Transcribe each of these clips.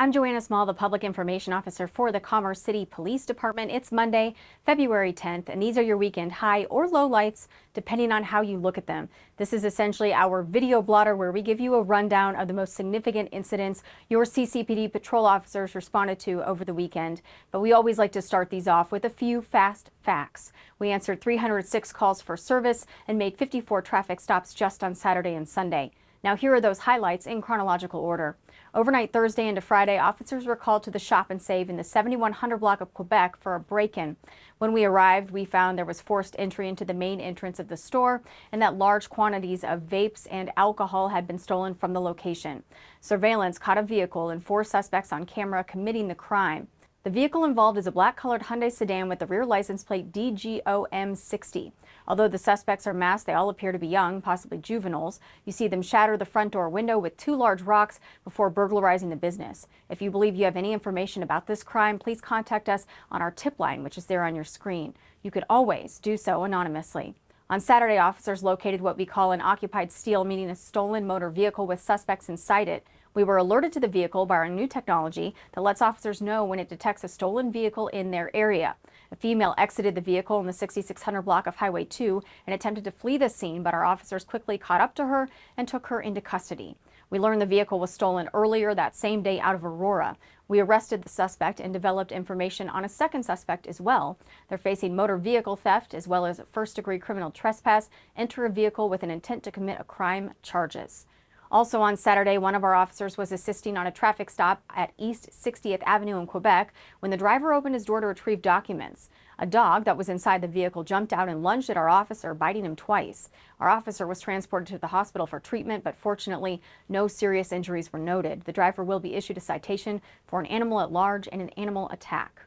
I'm Joanna Small, the Public Information Officer for the Commerce City Police Department. It's Monday, February 10th, and these are your weekend high or low lights, depending on how you look at them. This is essentially our video blotter where we give you a rundown of the most significant incidents your CCPD patrol officers responded to over the weekend. But we always like to start these off with a few fast facts. We answered 306 calls for service and made 54 traffic stops just on Saturday and Sunday. Now here are those highlights in chronological order. Overnight Thursday into Friday, officers were called to the Shop and Save in the 7100 block of Quebec for a break-in. When we arrived, we found there was forced entry into the main entrance of the store and that large quantities of vapes and alcohol had been stolen from the location. Surveillance caught a vehicle and 4 suspects on camera committing the crime. The vehicle involved is a black-colored Hyundai sedan with the rear license plate DGOM60. Although the suspects are masked, they all appear to be young, possibly juveniles. You see them shatter the front door window with 2 large rocks before burglarizing the business. If you believe you have any information about this crime, please contact us on our tip line, which is there on your screen. You could always do so anonymously. On Saturday, officers located what we call an occupied steal, meaning a stolen motor vehicle with suspects inside it. We were alerted to the vehicle by our new technology that lets officers know when it detects a stolen vehicle in their area. A female exited the vehicle in the 6600 block of Highway 2 and attempted to flee the scene, but our officers quickly caught up to her and took her into custody. We learned the vehicle was stolen earlier that same day out of Aurora. We arrested the suspect and developed information on a second suspect as well. They're facing motor vehicle theft as well as first-degree criminal trespass, enter a vehicle with an intent to commit a crime charges. Also on Saturday, one of our officers was assisting on a traffic stop at East 60th Avenue in Quebec when the driver opened his door to retrieve documents. A dog that was inside the vehicle jumped out and lunged at our officer, biting him twice. Our officer was transported to the hospital for treatment, but fortunately, no serious injuries were noted. The driver will be issued a citation for an animal at large and an animal attack.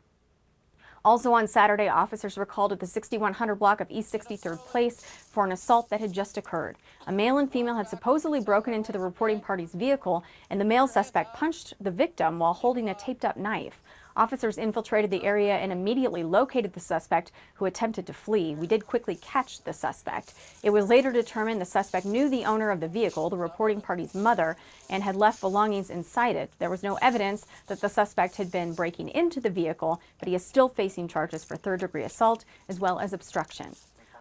Also on Saturday, officers were called at the 6100 block of East 63rd Place for an assault that had just occurred. A male and female had supposedly broken into the reporting party's vehicle, and the male suspect punched the victim while holding a taped-up knife. Officers infiltrated the area and immediately located the suspect, who attempted to flee. We did quickly catch the suspect. It was later determined the suspect knew the owner of the vehicle, the reporting party's mother, and had left belongings inside it. There was no evidence that the suspect had been breaking into the vehicle, but he is still facing charges for third-degree assault as well as obstruction.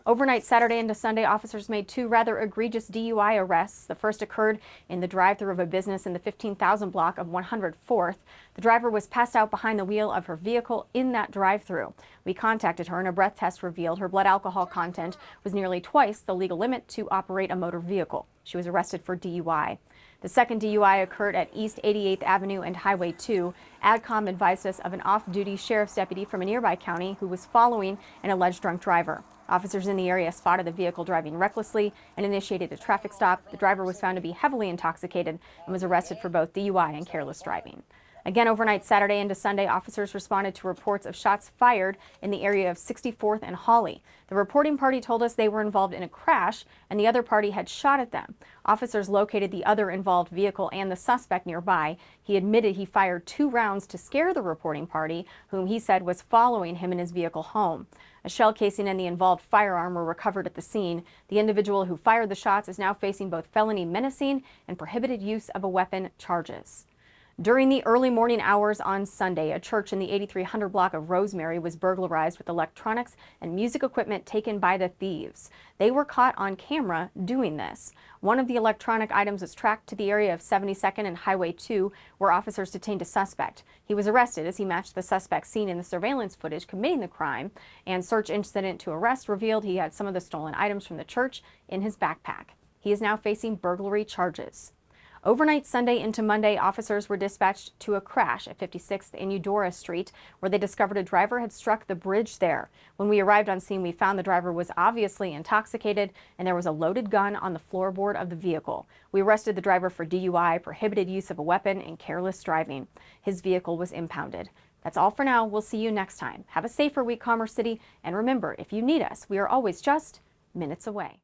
Overnight Saturday into Sunday, officers made 2 rather egregious DUI arrests. The first occurred in the drive-thru of a business in the 15,000 block of 104th. The driver was passed out behind the wheel of her vehicle in that drive-thru. We contacted her and a breath test revealed her blood alcohol content was nearly twice the legal limit to operate a motor vehicle. She was arrested for DUI. The second DUI occurred at East 88th Avenue and Highway 2. ADCOM advised us of an off-duty sheriff's deputy from a nearby county who was following an alleged drunk driver. Officers in the area spotted the vehicle driving recklessly and initiated a traffic stop. The driver was found to be heavily intoxicated and was arrested for both DUI and careless driving. Again, overnight Saturday into Sunday, officers responded to reports of shots fired in the area of 64th and Hawley. The reporting party told us they were involved in a crash and the other party had shot at them. Officers located the other involved vehicle and the suspect nearby. He admitted he fired 2 rounds to scare the reporting party, whom he said was following him in his vehicle home. A shell casing and the involved firearm were recovered at the scene. The individual who fired the shots is now facing both felony menacing and prohibited use of a weapon charges. During the early morning hours on Sunday, a church in the 8300 block of Rosemary was burglarized with electronics and music equipment taken by the thieves. They were caught on camera doing this. One of the electronic items was tracked to the area of 72nd and Highway 2, where officers detained a suspect. He was arrested as he matched the suspect seen in the surveillance footage committing the crime, and search incident to arrest revealed he had some of the stolen items from the church in his backpack. He is now facing burglary charges. Overnight Sunday into Monday, officers were dispatched to a crash at 56th and Eudora Street, where they discovered a driver had struck the bridge there. When we arrived on scene, we found the driver was obviously intoxicated and there was a loaded gun on the floorboard of the vehicle. We arrested the driver for DUI, prohibited use of a weapon, and careless driving. His vehicle was impounded. That's all for now. We'll see you next time. Have a safer week, Commerce City, and remember, if you need us, we are always just minutes away.